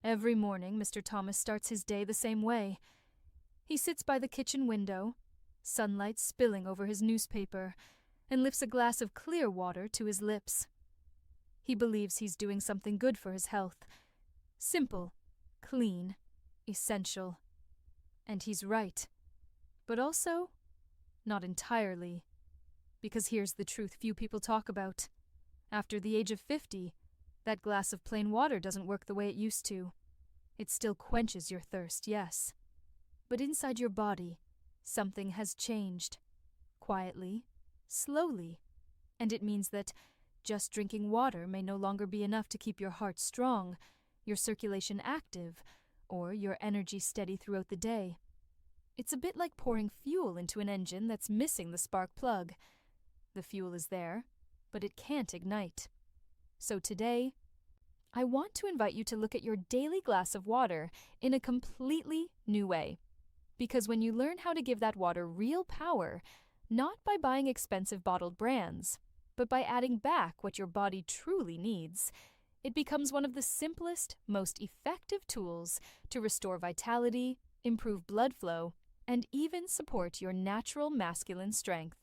Every morning, Mr. Thomas starts his day the same way. He sits by the kitchen window, sunlight spilling over his newspaper, and lifts a glass of clear water to his lips. He believes he's doing something good for his health. Simple, clean, essential. And he's right. But also, not entirely. Because here's the truth few people talk about. After the age of 50, that glass of plain water doesn't work the way it used to. It still quenches your thirst, yes. But inside your body, something has changed. Quietly, slowly. And it means that just drinking water may no longer be enough to keep your heart strong, your circulation active, or your energy steady throughout the day. It's a bit like pouring fuel into an engine that's missing the spark plug. The fuel is there, but it can't ignite. So today, I want to invite you to look at your daily glass of water in a completely new way. Because when you learn how to give that water real power, not by buying expensive bottled brands, but by adding back what your body truly needs, it becomes one of the simplest, most effective tools to restore vitality, improve blood flow, and even support your natural masculine strength.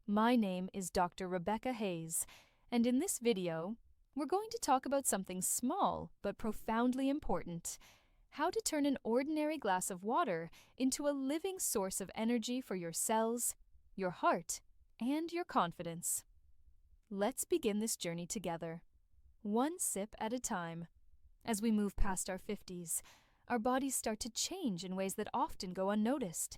My name is Dr. Rebecca Hayes, and in this video, we're going to talk about something small but profoundly important: how to turn an ordinary glass of water into a living source of energy for your cells, your heart, and your confidence. Let's begin this journey together, one sip at a time. As we move past our 50s, our bodies start to change in ways that often go unnoticed.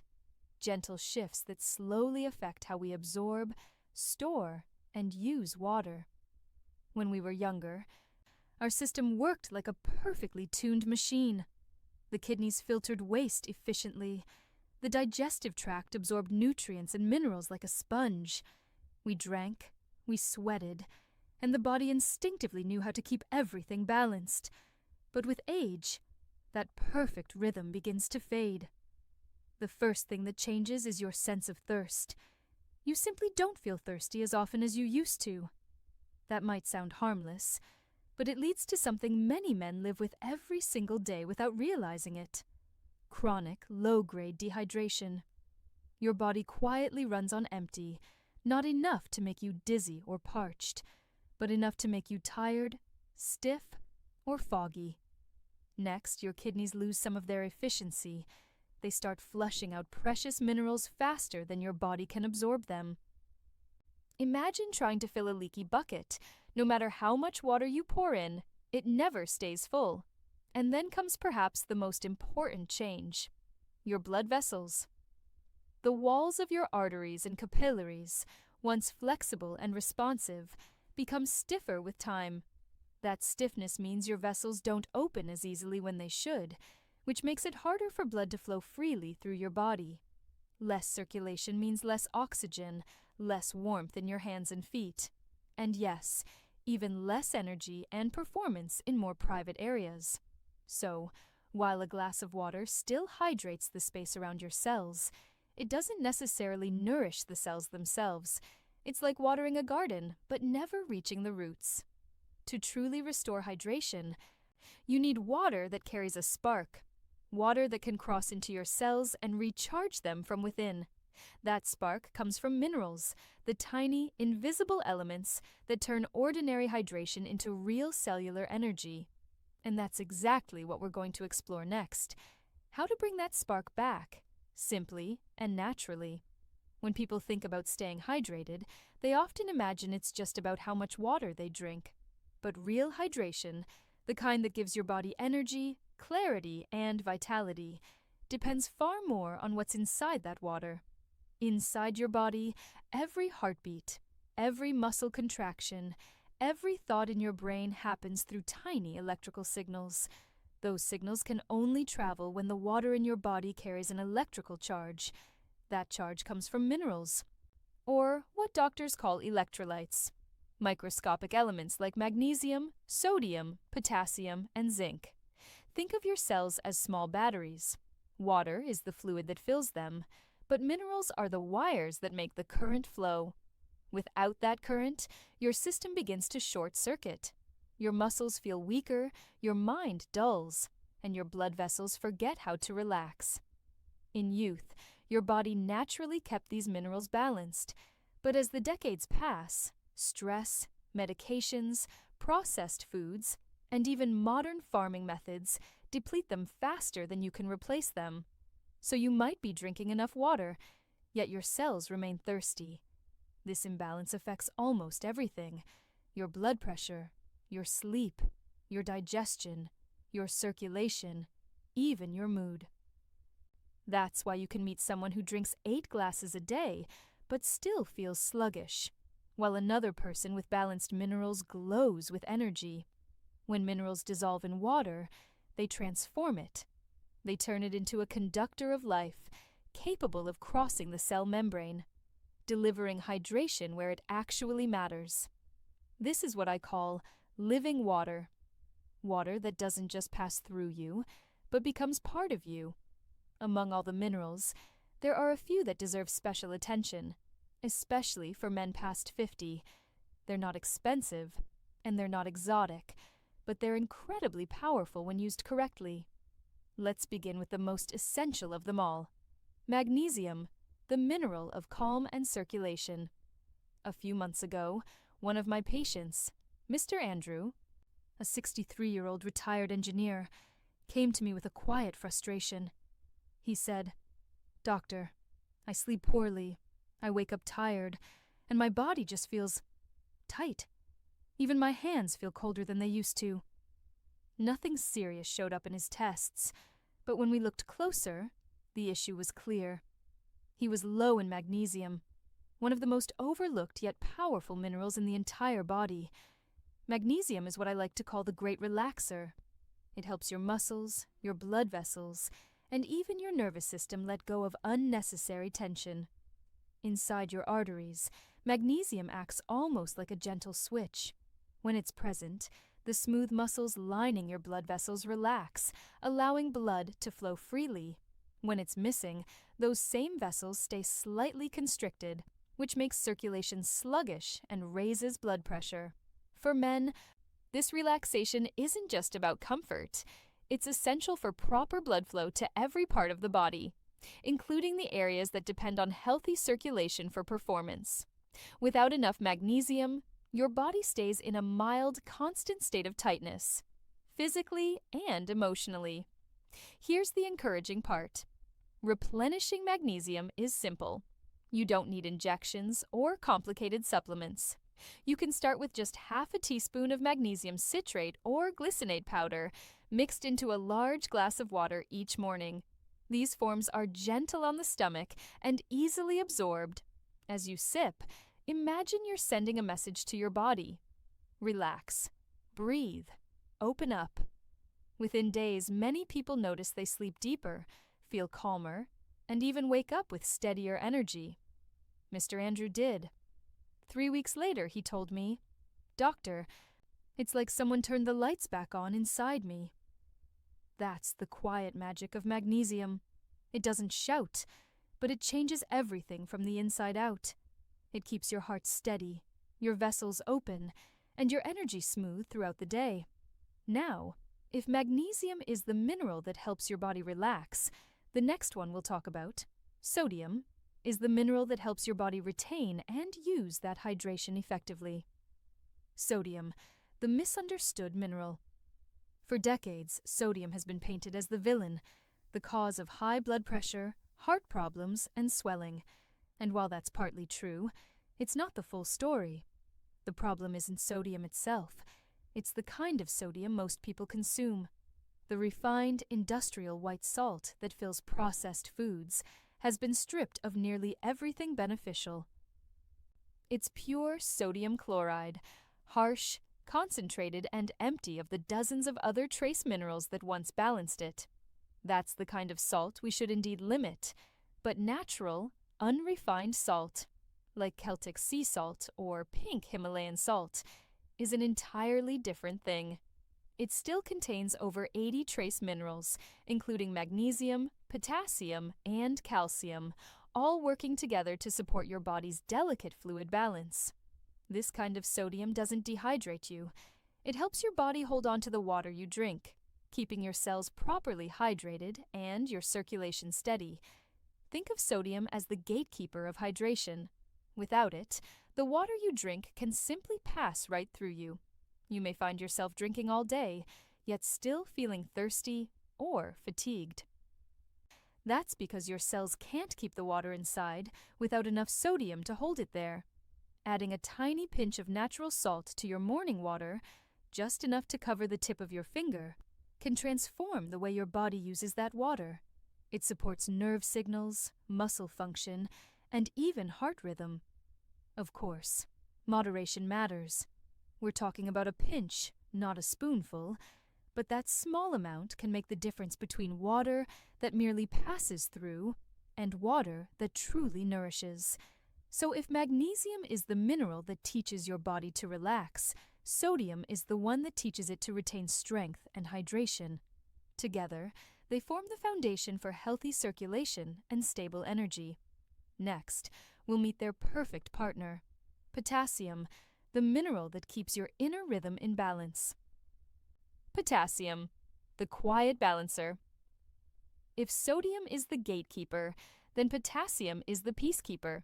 Gentle shifts that slowly affect how we absorb, store, and use water. When we were younger, our system worked like a perfectly tuned machine. The kidneys filtered waste efficiently. The digestive tract absorbed nutrients and minerals like a sponge. We drank, we sweated, and the body instinctively knew how to keep everything balanced. But with age, that perfect rhythm begins to fade. The first thing that changes is your sense of thirst. You simply don't feel thirsty as often as you used to. That might sound harmless, but it leads to something many men live with every single day without realizing it: chronic, low-grade dehydration. Your body quietly runs on empty, not enough to make you dizzy or parched, but enough to make you tired, stiff, or foggy. Next, your kidneys lose some of their efficiency. They start flushing out precious minerals faster than your body can absorb them. Imagine trying to fill a leaky bucket. No matter how much water you pour in, it never stays full. And then comes perhaps the most important change: your blood vessels. The walls of your arteries and capillaries, once flexible and responsive, become stiffer with time. That stiffness means your vessels don't open as easily when they should, which makes it harder for blood to flow freely through your body. Less circulation means less oxygen, less warmth in your hands and feet, and yes, even less energy and performance in more private areas. So, while a glass of water still hydrates the space around your cells, it doesn't necessarily nourish the cells themselves. It's like watering a garden, but never reaching the roots. To truly restore hydration, you need water that carries a spark, water that can cross into your cells and recharge them from within. That spark comes from minerals, the tiny, invisible elements that turn ordinary hydration into real cellular energy. And that's exactly what we're going to explore next: how to bring that spark back, simply and naturally. When people think about staying hydrated, they often imagine it's just about how much water they drink. But real hydration, the kind that gives your body energy, clarity, and vitality, depends far more on what's inside that water. Inside your body, every heartbeat, every muscle contraction, every thought in your brain happens through tiny electrical signals. Those signals can only travel when the water in your body carries an electrical charge. That charge comes from minerals, or what doctors call electrolytes. Microscopic elements like magnesium, sodium, potassium, and zinc. Think of your cells as small batteries. Water is the fluid that fills them, but minerals are the wires that make the current flow. Without that current, your system begins to short circuit. Your muscles feel weaker, your mind dulls, and your blood vessels forget how to relax. In youth, your body naturally kept these minerals balanced, but as the decades pass, stress, medications, processed foods, and even modern farming methods deplete them faster than you can replace them. So you might be drinking enough water, yet your cells remain thirsty. This imbalance affects almost everything: your blood pressure, your sleep, your digestion, your circulation, even your mood. That's why you can meet someone who drinks 8 glasses a day but still feels sluggish, while another person with balanced minerals glows with energy. When minerals dissolve in water, they transform it. They turn it into a conductor of life, capable of crossing the cell membrane, delivering hydration where it actually matters. This is what I call living water. Water that doesn't just pass through you, but becomes part of you. Among all the minerals, there are a few that deserve special attention, especially for men past 50. They're not expensive, and they're not exotic, but they're incredibly powerful when used correctly. Let's begin with the most essential of them all: magnesium, the mineral of calm and circulation. A few months ago, one of my patients, Mr. Andrew, a 63-year-old retired engineer, came to me with a quiet frustration. He said, "Doctor, I sleep poorly, I wake up tired, and my body just feels tight. Even my hands feel colder than they used to." Nothing serious showed up in his tests, but when we looked closer, the issue was clear. He was low in magnesium, one of the most overlooked yet powerful minerals in the entire body. Magnesium is what I like to call the great relaxer. It helps your muscles, your blood vessels, and even your nervous system let go of unnecessary tension. Inside your arteries, magnesium acts almost like a gentle switch. When it's present, the smooth muscles lining your blood vessels relax, allowing blood to flow freely. When it's missing, those same vessels stay slightly constricted, which makes circulation sluggish and raises blood pressure. For men, this relaxation isn't just about comfort. It's essential for proper blood flow to every part of the body, including the areas that depend on healthy circulation for performance. Without enough magnesium, your body stays in a mild, constant state of tightness, physically and emotionally. Here's the encouraging part. Replenishing magnesium is simple. You don't need injections or complicated supplements. You can start with just half a teaspoon of magnesium citrate or glycinate powder mixed into a large glass of water each morning. These forms are gentle on the stomach and easily absorbed. As you sip, imagine you're sending a message to your body. Relax, breathe, open up. Within days, many people notice they sleep deeper, feel calmer, and even wake up with steadier energy. Mr. Andrew did. 3 weeks later, he told me, "Doctor, it's like someone turned the lights back on inside me." That's the quiet magic of magnesium. It doesn't shout, but it changes everything from the inside out. It keeps your heart steady, your vessels open, and your energy smooth throughout the day. Now, if magnesium is the mineral that helps your body relax, the next one we'll talk about, sodium, is the mineral that helps your body retain and use that hydration effectively. Sodium, the misunderstood mineral. For decades, sodium has been painted as the villain, the cause of high blood pressure, heart problems, and swelling. And while that's partly true, it's not the full story. The problem isn't sodium itself. It's the kind of sodium most people consume. The refined, industrial white salt that fills processed foods has been stripped of nearly everything beneficial. It's pure sodium chloride, harsh, concentrated, and empty of the dozens of other trace minerals that once balanced it. That's the kind of salt we should indeed limit, but natural, unrefined salt, like Celtic sea salt or pink Himalayan salt, is an entirely different thing. It still contains over 80 trace minerals, including magnesium, potassium, and calcium, all working together to support your body's delicate fluid balance. This kind of sodium doesn't dehydrate you. It helps your body hold on to the water you drink, keeping your cells properly hydrated and your circulation steady. Think of sodium as the gatekeeper of hydration. Without it, the water you drink can simply pass right through you. You may find yourself drinking all day, yet still feeling thirsty or fatigued. That's because your cells can't keep the water inside without enough sodium to hold it there. Adding a tiny pinch of natural salt to your morning water, just enough to cover the tip of your finger, can transform the way your body uses that water. It supports nerve signals, muscle function, and even heart rhythm. Of course, moderation matters. We're talking about a pinch, not a spoonful, but that small amount can make the difference between water that merely passes through and water that truly nourishes. So if magnesium is the mineral that teaches your body to relax, sodium is the one that teaches it to retain strength and hydration. Together, they form the foundation for healthy circulation and stable energy. Next, we'll meet their perfect partner, potassium, the mineral that keeps your inner rhythm in balance. Potassium, the quiet balancer. If sodium is the gatekeeper, then potassium is the peacekeeper.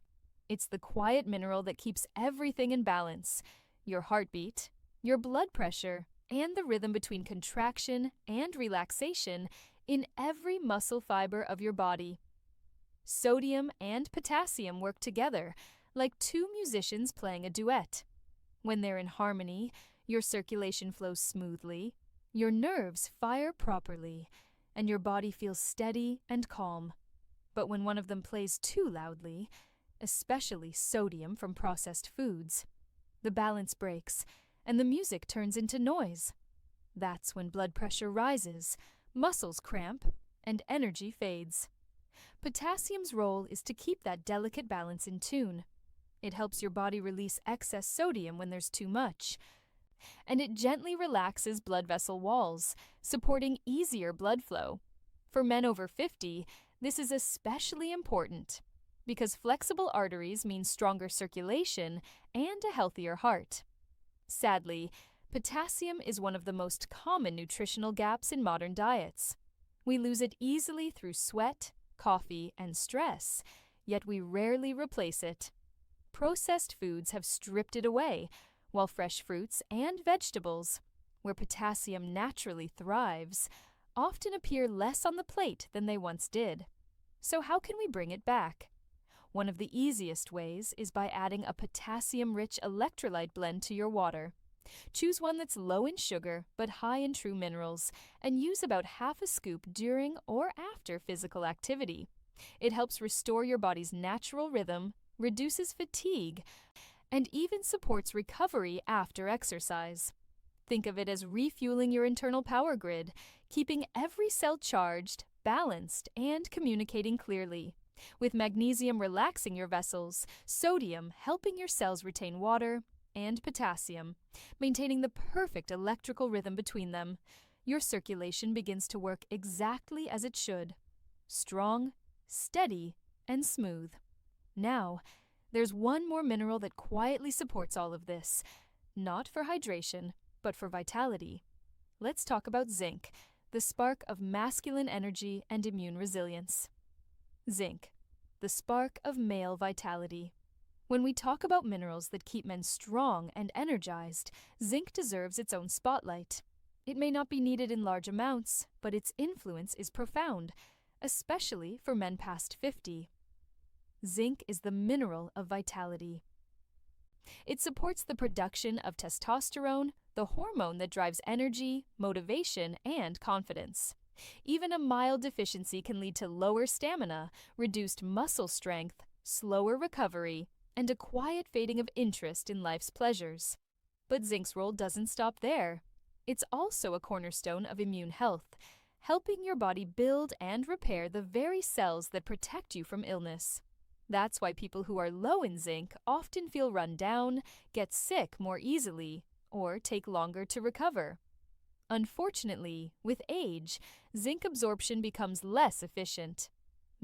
It's the quiet mineral that keeps everything in balance: your heartbeat, your blood pressure, and the rhythm between contraction and relaxation in every muscle fiber of your body. Sodium and potassium work together like two musicians playing a duet. When they're in harmony, your circulation flows smoothly, your nerves fire properly, and your body feels steady and calm. But when one of them plays too loudly, especially sodium from processed foods, the balance breaks and the music turns into noise. That's when blood pressure rises, muscles cramp, and energy fades. Potassium's role is to keep that delicate balance in tune. It helps your body release excess sodium when there's too much, and it gently relaxes blood vessel walls, supporting easier blood flow. For men over 50, this is especially important because flexible arteries mean stronger circulation and a healthier heart. Sadly, potassium is one of the most common nutritional gaps in modern diets. We lose it easily through sweat, coffee, and stress, yet we rarely replace it. Processed foods have stripped it away, while fresh fruits and vegetables, where potassium naturally thrives, often appear less on the plate than they once did. So how can we bring it back? One of the easiest ways is by adding a potassium-rich electrolyte blend to your water. Choose one that's low in sugar but high in true minerals, and use about half a scoop during or after physical activity. It helps restore your body's natural rhythm, reduces fatigue, and even supports recovery after exercise. Think of it as refueling your internal power grid, keeping every cell charged, balanced, and communicating clearly. With magnesium relaxing your vessels, sodium helping your cells retain water, and potassium maintaining the perfect electrical rhythm between them, your circulation begins to work exactly as it should: strong, steady, and smooth. Now, there's one more mineral that quietly supports all of this, not for hydration, but for vitality. Let's talk about zinc, the spark of masculine energy and immune resilience. Zinc, the spark of male vitality. When we talk about minerals that keep men strong and energized, zinc deserves its own spotlight. It may not be needed in large amounts, but its influence is profound, especially for men past 50. Zinc is the mineral of vitality. It supports the production of testosterone, the hormone that drives energy, motivation, and confidence. Even a mild deficiency can lead to lower stamina, reduced muscle strength, slower recovery, and a quiet fading of interest in life's pleasures. But zinc's role doesn't stop there. It's also a cornerstone of immune health, helping your body build and repair the very cells that protect you from illness. That's why people who are low in zinc often feel run down, get sick more easily, or take longer to recover. Unfortunately, with age, zinc absorption becomes less efficient.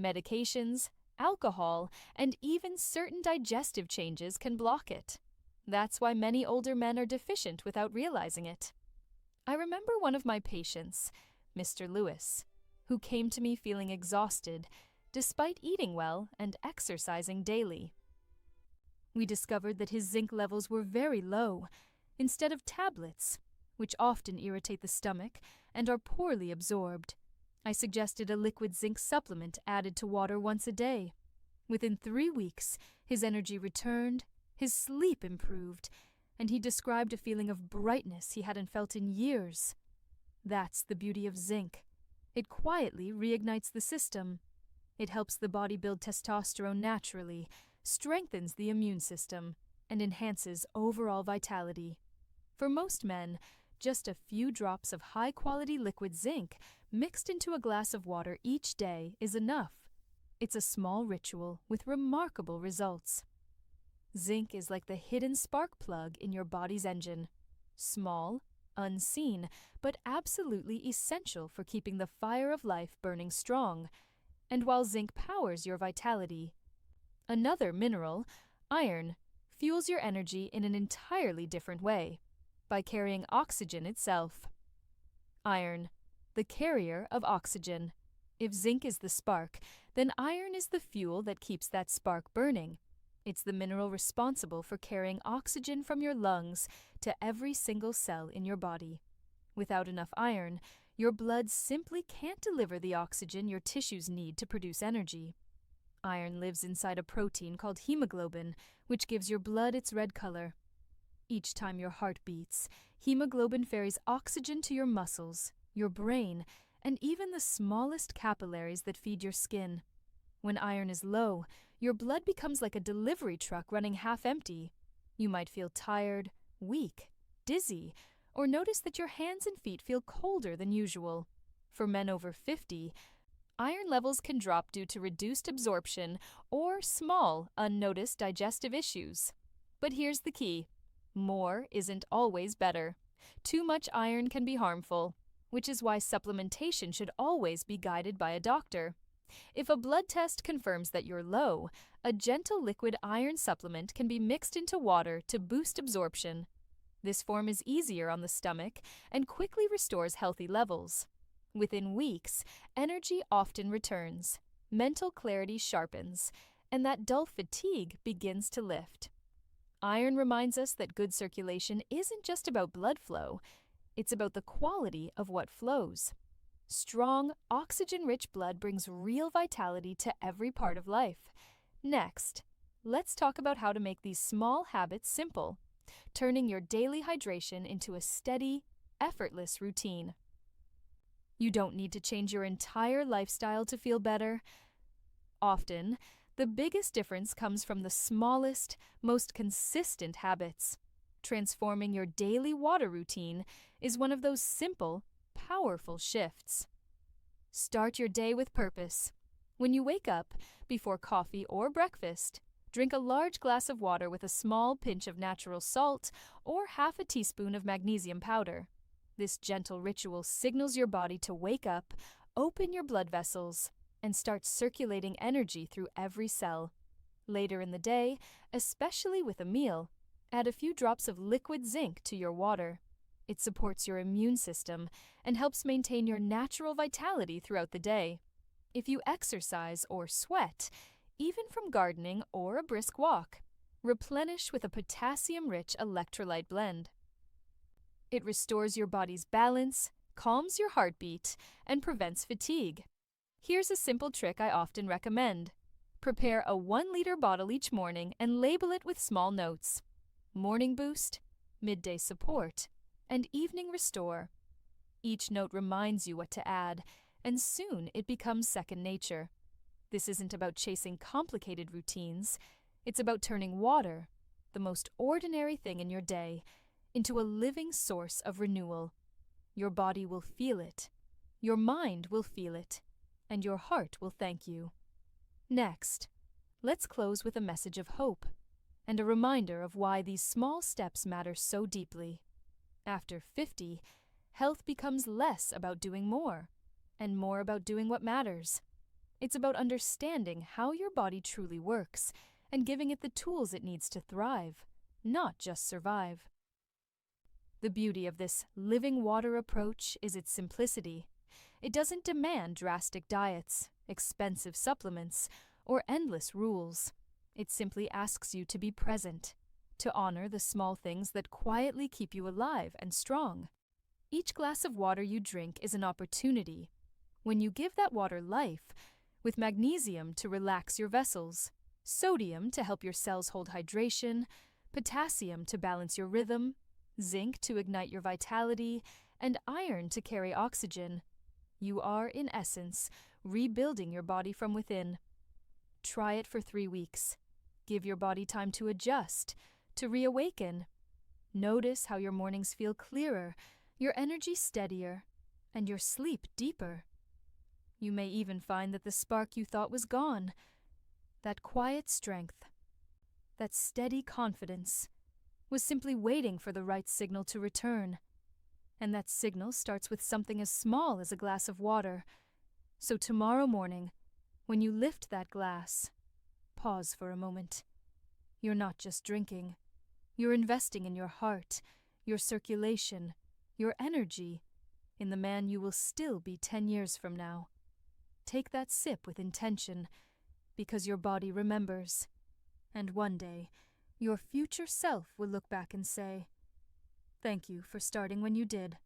Medications, alcohol, and even certain digestive changes can block it. That's why many older men are deficient without realizing it. I remember one of my patients, Mr. Lewis, who came to me feeling exhausted despite eating well and exercising daily. We discovered that his zinc levels were very low. Instead of tablets, which often irritate the stomach and are poorly absorbed, I suggested a liquid zinc supplement added to water once a day. Within 3 weeks, his energy returned, his sleep improved, and he described a feeling of brightness he hadn't felt in years. That's the beauty of zinc. It quietly reignites the system. It helps the body build testosterone naturally, strengthens the immune system, and enhances overall vitality. For most men, just a few drops of high-quality liquid zinc mixed into a glass of water each day is enough. It's a small ritual with remarkable results. Zinc is like the hidden spark plug in your body's engine. Small, unseen, but absolutely essential for keeping the fire of life burning strong. And while zinc powers your vitality, another mineral, iron, fuels your energy in an entirely different way, by carrying oxygen itself. Iron, the carrier of oxygen. If zinc is the spark, then iron is the fuel that keeps that spark burning. It's the mineral responsible for carrying oxygen from your lungs to every single cell in your body. Without enough iron, your blood simply can't deliver the oxygen your tissues need to produce energy. Iron lives inside a protein called hemoglobin, which gives your blood its red color. Each time your heart beats, hemoglobin ferries oxygen to your muscles, your brain, and even the smallest capillaries that feed your skin. When iron is low, your blood becomes like a delivery truck running half empty. You might feel tired, weak, dizzy, or notice that your hands and feet feel colder than usual. For men over 50, iron levels can drop due to reduced absorption or small, unnoticed digestive issues. But here's the key. More isn't always better. Too much iron can be harmful, which is why supplementation should always be guided by a doctor. If a blood test confirms that you're low, a gentle liquid iron supplement can be mixed into water to boost absorption. This form is easier on the stomach and quickly restores healthy levels. Within weeks, energy often returns, mental clarity sharpens, and that dull fatigue begins to lift. Iron reminds us that good circulation isn't just about blood flow, it's about the quality of what flows. Strong, oxygen-rich blood brings real vitality to every part of life. Next, let's talk about how to make these small habits simple, turning your daily hydration into a steady, effortless routine. You don't need to change your entire lifestyle to feel better. Often, the biggest difference comes from the smallest, most consistent habits. Transforming your daily water routine is one of those simple, powerful shifts. Start your day with purpose. When you wake up, before coffee or breakfast, drink a large glass of water with a small pinch of natural salt or half a teaspoon of magnesium powder. This gentle ritual signals your body to wake up, open your blood vessels, and start circulating energy through every cell. Later in the day, especially with a meal, add a few drops of liquid zinc to your water. It supports your immune system and helps maintain your natural vitality throughout the day. If you exercise or sweat, even from gardening or a brisk walk, replenish with a potassium-rich electrolyte blend. It restores your body's balance, calms your heartbeat, and prevents fatigue. Here's a simple trick I often recommend. Prepare a 1-liter bottle each morning and label it with small notes. Morning boost, midday support, and evening restore. Each note reminds you what to add, and soon it becomes second nature. This isn't about chasing complicated routines. It's about turning water, the most ordinary thing in your day, into a living source of renewal. Your body will feel it, your mind will feel it, and your heart will thank you. Next, let's close with a message of hope and a reminder of why these small steps matter so deeply. After 50, health becomes less about doing more and more about doing what matters. It's about understanding how your body truly works and giving it the tools it needs to thrive, not just survive. The beauty of this living water approach is its simplicity. It doesn't demand drastic diets, expensive supplements, or endless rules. It simply asks you to be present, to honor the small things that quietly keep you alive and strong. Each glass of water you drink is an opportunity. When you give that water life, with magnesium to relax your vessels, sodium to help your cells hold hydration, potassium to balance your rhythm, zinc to ignite your vitality, and iron to carry oxygen, you are, in essence, rebuilding your body from within. Try it for 3 weeks. Give your body time to adjust, to reawaken. Notice how your mornings feel clearer, your energy steadier, and your sleep deeper. You may even find that the spark you thought was gone, that quiet strength, that steady confidence, was simply waiting for the right signal to return. And that signal starts with something as small as a glass of water. So tomorrow morning, when you lift that glass, pause for a moment. You're not just drinking. You're investing in your heart, your circulation, your energy, in the man you will still be 10 years from now. Take that sip with intention, because your body remembers. And one day, your future self will look back and say, "Thank you for starting when you did."